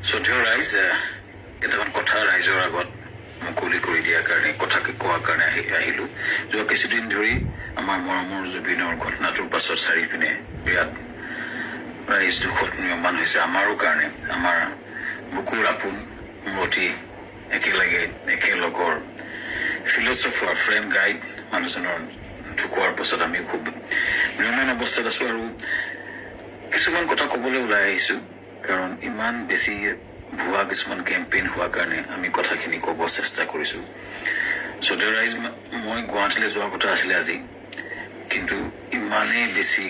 শ্ৰদ্ধেয় ৰাইজ কেইটামান কথা ৰাইজৰ আগত মুকলি কৰি দিয়াৰ কাৰণে কথাকে কোৱাৰ কাৰণে আহিলোঁ যোৱা কিছুদিন ধৰি আমাৰ মৰমৰ জুবিনৰ ঘটনাটোৰ পাছত চাৰিপিনে বিৰাট ৰাইজ দুখত নিয়মান হৈছে আমাৰো কাৰণে আমাৰ বুকুৰ আপোন মূৰতি একেলগৰ ফিলচফাৰ ফ্ৰেণ্ড গাইড মানুহজনৰ ঢুকোৱাৰ পাছত আমি খুব নিয়মান অৱস্থাত আছোঁ আৰু কিছুমান কথা ক'বলৈ ওলাই আহিছোঁ কাৰণ ইমান বেছি ভুৱা কিছুমান কেম্পেইন হোৱাৰ কাৰণে আমি কথাখিনি ক'ব চেষ্টা কৰিছোঁ শ্ৰদ্ধেয় ৰাইজ মই গুৱাহাটীলৈ যোৱাৰ কথা আছিলে আজি কিন্তু ইমানেই বেছি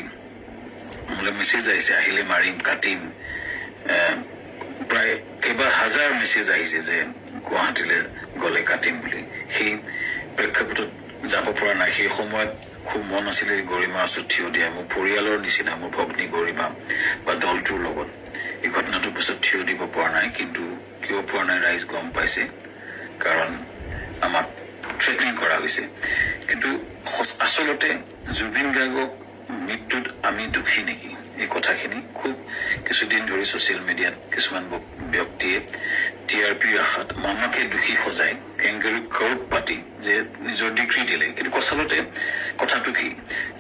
মোলৈ মেছেজ আহিছে আহিলে মাৰিম কাটিম প্ৰায় কেইবা হাজাৰ মেছেজ আহিছে যে গুৱাহাটীলৈ গ'লে কাটিম বুলি সেই প্ৰেক্ষাপটত যাব পৰা নাই সেই সময়ত খুব মন আছিলে গৰিমাৰ ওচৰত থিয় দিয়া মোৰ পৰিয়ালৰ নিচিনা মোৰ ভগ্নী গৰিমা বা দলটোৰ লগত এই ঘটনাটোৰ পিছত থিয় দিব পৰা নাই কিন্তু কিয় পৰা নাই ৰাইজ গম পাইছে কাৰণ আমাক থ্ৰেটনিং কৰা হৈছে কিন্তু আচলতে জুবিন গাৰ্গক মৃত্যুত আমি দুখী নেকি এই কথাখিনি খুব কিছুদিন ধৰি ছ'চিয়েল মিডিয়াত কিছুমান ব্যক্তিয়ে TRPৰ আশাত আমাকে দোষী সজাই কেংগেৰুক পাতি যে নিজৰ ডিগ্ৰী দিলে কিন্তু আচলতে কথাটো কি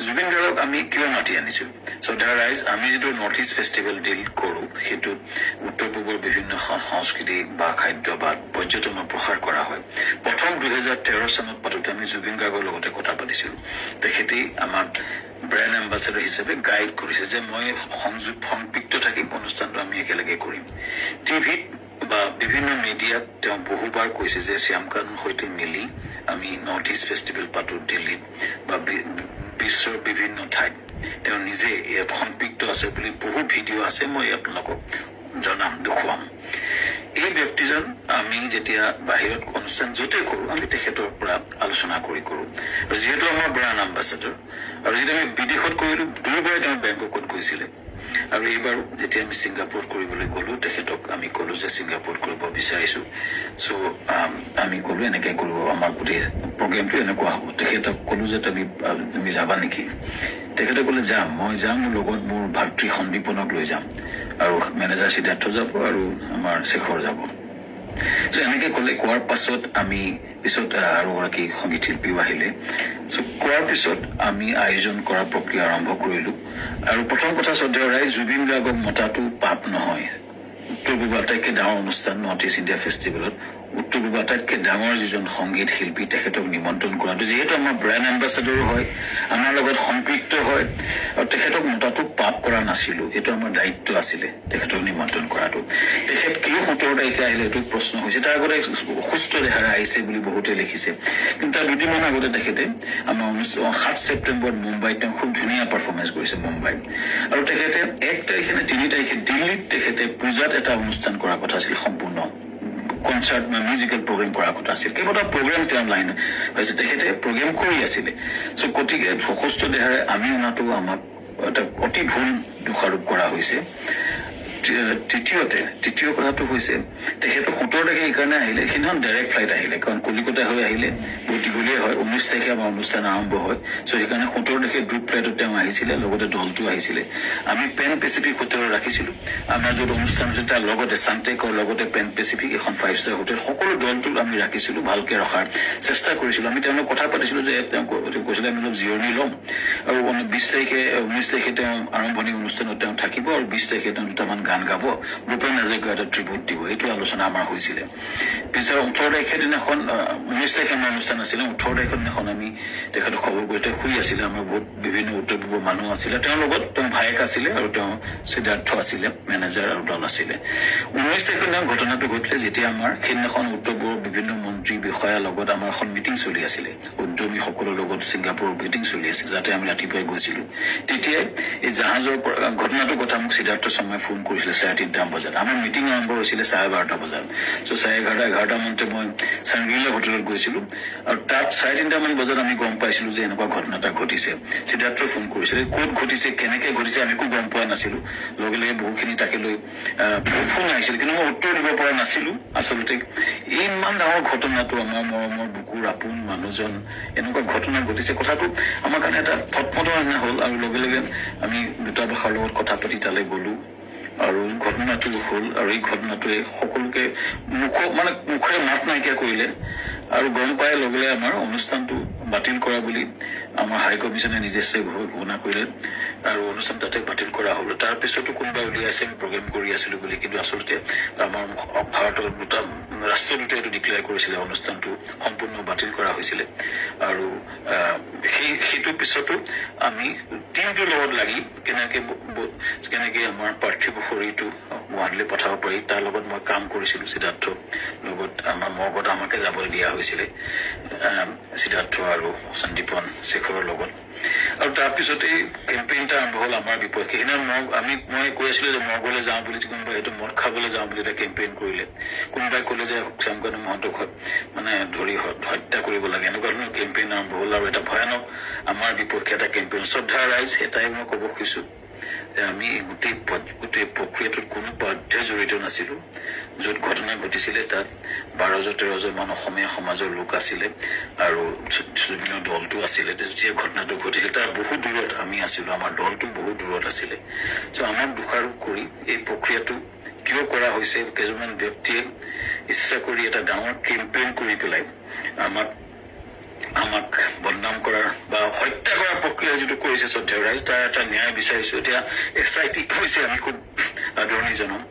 জুবিন গাৰ্গক আমি কিয় মাতি আনিছোঁ শ্ৰদ্ধেয় ৰাইজ আমি যিটো নৰ্থ ইষ্ট ফেষ্টিভেল ডিল কৰোঁ সেইটোত উত্তৰ পূবৰ বিভিন্ন সংস্কৃতি বা খাদ্য বা পৰ্যটনৰ প্ৰসাৰ কৰা হয় প্ৰথম 2013 চনত পাতোঁতে আমি জুবিন গাৰ্গৰ লগতে কথা পাতিছিলোঁ তেখেতেই আমাক ব্ৰেণ্ড এম্বাছাডৰ হিচাপে গাইড কৰিছে যে মই সংপৃক্ত থাকিম অনুষ্ঠানটো আমি একেলগে কৰিম টিভিত বা বিভিন্ন মিডিয়াত তেওঁ বহুবাৰ কৈছে যে শ্যামকানুৰ সৈতে মিলি আমি নৰ্থ ইষ্ট ফেষ্টিভেল পাতোঁ দিল্লীত বা বিশ্বৰ বিভিন্ন ঠাইত তেওঁ নিজে ইয়াত সংপৃক্ত আছে বুলি বহু ভিডিঅ' আছে মই আপোনালোকক জনাম দেখুৱাম এই ব্যক্তিজন আমি যেতিয়া বাহিৰত অনুষ্ঠান য'তে কৰোঁ আমি তেখেতৰ পৰা আলোচনা কৰোঁ আৰু যিহেতু আমাৰ ব্ৰাণ্ড এম্বাছাডৰ আৰু যেতিয়া আমি বিদেশত কৰিলোঁ দুবাৰ তেওঁ বেংককত গৈছিলে আৰু এইবাৰ যেতিয়া আমি ছিংগাপুৰত কৰিবলৈ গ'লোঁ তেখেতক আমি ক'লোঁ যে ছিংগাপুৰত কৰিব বিচাৰিছোঁ চ' আমি ক'লোঁ এনেকৈ কৰিব আমাৰ গোটেই প্ৰগ্ৰেমটো এনেকুৱা হ'ব তেখেতক ক'লোঁ যে তুমি যাবা নেকি তেখেতে ক'লে যাম মই যাম মোৰ লগত মোৰ ভাতৃ সন্দীপনক লৈ যাম আৰু মেনেজাৰ সিদ্ধাৰ্থ যাব আৰু আমাৰ শেখৰ যাব চ' এনেকৈ ক'লে কোৱাৰ পাছত আমি পিছত আৰু এগৰাকী সংগীত শিল্পীও আহিলে চ' কোৱাৰ পিছত আমি আয়োজন কৰাৰ প্ৰক্ৰিয়া আৰম্ভ কৰিলোঁ আৰু প্ৰথম কথা শ্ৰদ্ধেয় ৰাইজ জুবিন গাৰ্গক মতাটো পাপ নহয় উত্তৰ পূবৰ আটাইতকৈ ডাঙৰ অনুষ্ঠান নৰ্থ ইষ্ট ইণ্ডিয়া ফেষ্টিভেলত উত্তৰ পূবৰ আটাইতকৈ ডাঙৰ যিজন সংগীত শিল্পী তেখেতক নিমন্ত্ৰণ কৰাটো যিহেতু আমাৰ ব্ৰেণ্ড এম্বাছাডৰো হয় আমাৰ লগত সম্পৃক্ত হয় আৰু তেখেতক মতাটো পাপ কৰা নাছিলোঁ এইটো আমাৰ দায়িত্ব আছিলে তেখেতক নিমন্ত্ৰণ কৰাটো তেখেত কিয় 17 তাৰিখে আহিলে এইটো প্ৰশ্ন হৈছে তাৰ আগতে সুস্থ দেহাৰে আহিছে বুলি বহুতে লিখিছে কিন্তু তাৰ দুদিনমান আগতে তেখেতে আমাৰ 7 ছেপ্টেম্বৰত মুম্বাইত তেওঁ খুব ধুনীয়া পাৰফৰ্মেঞ্চ কৰিছে মুম্বাইত আৰু তেখেতে 1 তাৰিখে নে 3 তাৰিখে দিল্লীত তেখেতে পূজাত এটা অনুষ্ঠান কৰাৰ কথা আছিল সম্পূৰ্ণ কনচাৰ্ট বা মিউজিকেল প্ৰগ্ৰেম কৰাৰ কথা আছিল কেইবাটা প্ৰগ্ৰেম তেওঁ লাইন হৈছে তেখেতে প্ৰগ্ৰেম কৰি আছিলে চ' গতিকে সুস্থ দেহাৰে আমি অনাটো আমাক এটা অতি ভুল দোষাৰোপ কৰা হৈছে তৃতীয় কথাটো হৈছে তেখেতে 17 তাৰিখে এইকাৰণে আহিলে সেইদিনাখন ডাইৰেক্ট ফ্লাইট আহিলে কাৰণ কলিকতা হৈ আহিলে বহুত দীঘলীয়া হয় 19 তাৰিখে আমাৰ অনুষ্ঠান আৰম্ভ হয় চ' সেইকাৰণে 17 তাৰিখে গ্ৰুপ ফ্লাইটত তেওঁ আহিছিলে লগতে দলটো আহিছিলে আমি পেন পেচিফিক হোটেলত ৰাখিছিলোঁ আমাৰ য'ত অনুষ্ঠান হৈছিল তাৰ লগতে চানটেকৰ লগতে পেন পেচিফিক এখন 5-star হোটেল সকলো দলটো আমি ৰাখিছিলোঁ ভালকৈ ৰখাৰ চেষ্টা কৰিছিলোঁ আমি তেওঁলোকক কথা পাতিছিলোঁ যে তেওঁ কৈছিলে আমি অলপ জিৰণি ল'ম আৰু 19 তাৰিখে তেওঁ আৰম্ভণি অনুষ্ঠানত তেওঁ থাকিব আৰু 20 তাৰিখে তেওঁ দুটামান গান গাব ভূপেন হাজৰিকাৰ এটা ট্ৰিবিউট দিব এইটো আলোচনা আমাৰ হৈছিলে পিছত 18 তাৰিখে দিনাখন 19 তাৰিখে আমাৰ অনুষ্ঠান আছিলে 18 তাৰিখৰ দিনাখন আমি তেখেতক খবৰ কৰি তেওঁ শুই আছিলে আমাৰ বহুত বিভিন্ন উত্তৰ পূবৰ মানুহ আছিলে তেওঁৰ লগত তেওঁ ভায়েক আছিলে আৰু তেওঁ সিদ্ধাৰ্থ আছিলে মেনেজাৰ আৰু দল আছিলে 19 তাৰিখৰ দিনা ঘটনাটো ঘটিলে যেতিয়া আমাৰ সেইদিনাখন উত্তৰ পূবৰ বিভিন্ন মন্ত্ৰী বিষয়াৰ লগত আমাৰ এখন মিটিং চলি আছিলে উদ্যমীসকলৰ লগত ছিংগাপুৰৰ মিটিং চলি আছিল যাতে আমি ৰাতিপুৱাই গৈছিলোঁ তেতিয়াই এই জাহাজৰ ঘটনাটোৰ কথা মোক সিদ্ধাৰ্থ শৰ্মাই ফোন কৰিছিলে 3:30 বজাত আমাৰ মিটিং আৰম্ভ হৈছিলে 12:30 বজাত চ' 11:30 মানতে মই চাংগ্ৰিলা হোটেলত গৈছিলোঁ আৰু তাত 3:30 মান বজাত আমি গম পাইছিলোঁ যে এনেকুৱা ঘটনা এটা ঘটিছে সিদ্ধাৰ্থই ফোন কৰিছিলে ক'ত ঘটিছে কেনেকৈ ঘটিছে আমি একো গম পোৱা নাছিলোঁ লগে লগে বহুখিনি তাকে লৈ ফোন আহিছিল কিন্তু মই উত্তৰ দিব পৰা নাছিলোঁ আচলতে ইমান ডাঙৰ ঘটনাটো আমাৰ মৰমৰ বুকুৰ আপোন মানুহজন এনেকুৱা ঘটনা ঘটিছে কথাটো আমাৰ কাৰণে এটা থটমটৰ নিচিনা হ'ল আৰু লগে লগে আমি দূতাবাসৰ লগত কথা পাতি তালৈ গ'লোঁ আৰু ঘটনাটো হ'ল আৰু এই ঘটনাটোৱে সকলোকে মুখেৰে মাত নাইকিয়া কৰিলে আৰু গম পাই লগে আমাৰ অনুষ্ঠানটো বাতিল কৰা বুলি আমাৰ হাই কমিছনে নিজস্বভাৱে ঘোষণা কৰিলে আৰু অনুষ্ঠান তাতে বাতিল কৰা হ'ল তাৰ পিছতো কোনোবাই উলিয়াইছে আমি প্ৰগ্ৰেম কৰি আছিলো বুলি কিন্তু আচলতে আমাৰ ভাৰতৰ ৰাষ্ট্ৰদূতে এইটো ডিক্লেয়াৰ কৰিছিলে অনুষ্ঠানটো সম্পূৰ্ণ বাতিল কৰা হৈছিলে আৰু সেইটোৰ পিছতো আমি টিমটোৰ লগত লাগি কেনেকে আমাৰ পাৰ্থিৱ শৰীৰটো গুৱাহাটীলৈ পঠাব পাৰি তাৰ লগত মই কাম কৰিছিলো সিদ্ধাৰ্থ লগত আমাৰ মগত আমাকে যাবলৈ দিয়া হৈছিলে সিদ্ধাৰ্থ আৰু সন্দীপন শেখৰৰ লগত আৰু তাৰপিছত এই কেম্পেইনটা আৰম্ভ হ'ল আমাৰ বিপক্ষে সেইদিনা মই কৈ আছিলো যে মগলৈ যাওঁ বুলি কোনোবাই সেইটো মদ খাবলৈ যাওঁ বুলি এটা কেম্পেইন কৰিলে কোনোবাই ক'লে যে শ্যামকানু মহন্তক ধৰি হত্যা কৰিব লাগে এনেকুৱা ধৰণৰ কেম্পেইন আৰম্ভ হ'ল আৰু এটা ভয়ানক আমাৰ বিপক্ষে এটা কেম্পেইন শ্ৰদ্ধা ৰাইজ এটাই মই ক'ব খুজিছো যে আমি গোটেই প্ৰক্ৰিয়াটোত কোনো পধ্যে জড়িত নাছিলো য'ত ঘটনা ঘটিছিলে তাত 12-13জন মান অসমীয়া সমাজৰ লোক আছিলে আৰু বিভিন্ন দলটো আছিলে যেতিয়া ঘটনাটো ঘটিছিল তাৰ বহু দূৰত আমি আছিলো আমাৰ দলটো বহু দূৰত আছিলে আমাক দোষাৰোপ কৰি এই প্ৰক্ৰিয়াটো কিয় কৰা হৈছে কেইজনমান ব্যক্তিয়ে ইচ্ছা কৰি এটা ডাঙৰ কেম্পেইন কৰি পেলাই আমাক বদনাম কৰাৰ বা হত্যা কৰাৰ প্ৰক্ৰিয়া যিটো কৰিছে শ্ৰদ্ধেয় ৰাইজ তাৰ এটা ন্যায় বিচাৰিছো এতিয়া এক্সাইটি হৈছে আমি খুব আদৰণি জনাম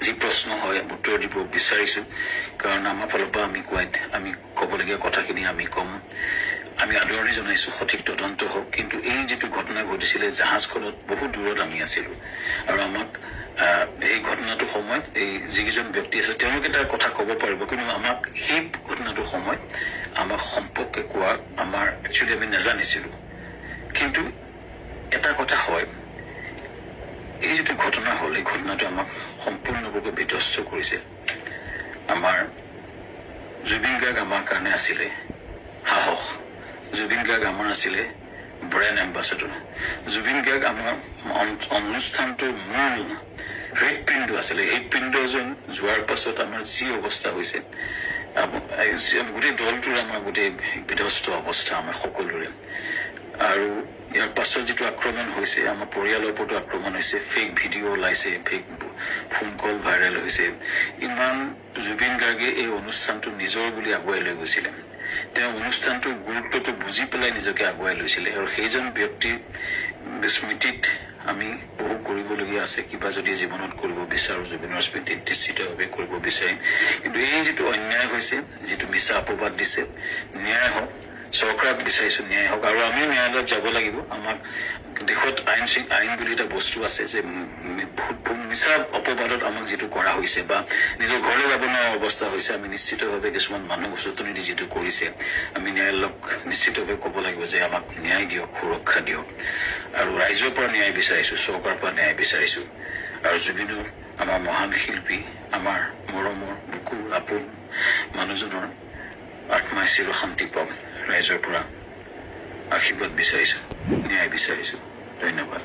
যি প্ৰশ্ন হয় উত্তৰ দিব বিচাৰিছো কাৰণ আমাৰ ফালৰ পৰা আমি ক'বলগীয়া কথাখিনি আমি কম আমি আদৰণি জনাইছো সঠিক তদন্ত হওক কিন্তু এই যিটো ঘটনা ঘটিছিলে জাহাজখনত বহু দূৰত আমি আছিলো আৰু আমাক এই ঘটনাটোৰ সময়ত এই যিকেইজন ব্যক্তি আছে তেওঁলোকে তাৰ কথা ক'ব পাৰিব কিন্তু আমাক সেই ঘটনাটোৰ সময়ত আমাক সম্পৰ্কে কোৱা আমাৰ একচুৱেলি আমি নাজানিছিলো কিন্তু এটা কথা হয় এই যিটো ঘটনা হ'ল এই ঘটনাটো আমাক সম্পূৰ্ণভাৱে বিধ্বস্ত কৰিছে আমাৰ জুবিন গাৰ্গ আমাৰ কাৰণে আছিলে সাহস জুবিন গাৰ্গ আমাৰ আছিলে ব্ৰেণ্ড এম্বাছাডৰ জুবিন গাৰ্গ আমাৰ অনুষ্ঠানটোৰ মূল হৃদপিণ্ড আছিলে হৃদপিণ্ডজন যোৱাৰ পাছত আমাৰ যি অৱস্থা হৈছে গোটেই দলটোৰ আমাৰ গোটেই বিধ্বস্ত অৱস্থা আমাৰ সকলোৰে আৰু ইয়াৰ পাছত যিটো আক্ৰমণ হৈছে আমাৰ পৰিয়ালৰ ওপৰতো আক্ৰমণ হৈছে ফেক ভিডিঅ' ওলাইছে ফেক ফোন কল ভাইৰেল হৈছে ইমান জুবিন গাৰ্গে এই অনুষ্ঠানটো নিজৰ বুলি আগুৱাই লৈ গৈছিলে তেওঁ অনুষ্ঠানটোৰ গুৰুত্বটো বুজি পেলাই নিজকে আগুৱাই লৈছিলে আৰু সেইজন ব্যক্তিৰ স্মৃতিত আমি বহু কৰিবলগীয়া আছে কিবা যদি জীৱনত কৰিব বিচাৰো জুবিনৰ স্মৃতিত নিশ্চিতভাৱে কৰিব বিচাৰিম কিন্তু এই যিটো অন্যায় হৈছে যিটো মিছা অপবাদ দিছে ন্যায় হওক চৰকাৰক বিচাৰিছো ন্যায় হওক আৰু আমি ন্যায়ালয়ত যাব লাগিব আমাক দেশত আইন বুলি এটা বস্তু আছে যে মিছা অপবাদত আমাক যিটো কৰা হৈছে বা নিজৰ ঘৰলৈ যাব নোৱাৰা অৱস্থা হৈছে আমি নিশ্চিতভাৱে কিছুমান মানুহ উচতনি দি যিটো কৰিছে আমি ন্যায়ালয়ক নিশ্চিতভাৱে ক'ব লাগিব যে আমাক ন্যায় দিয়ক সুৰক্ষা দিয়ক আৰু ৰাইজৰ পৰা ন্যায় বিচাৰিছো চৰকাৰৰ পৰা ন্যায় বিচাৰিছো আৰু জুবিনো আমাৰ মহান শিল্পী আমাৰ মৰমৰ বুকুৰ আপোন মানুহজনৰ আত্মাই চিৰ শান্তি পাম ৰাইজৰ পৰা আশীৰ্বাদ বিচাৰিছো ন্যায় বিচাৰিছো ধন্যবাদ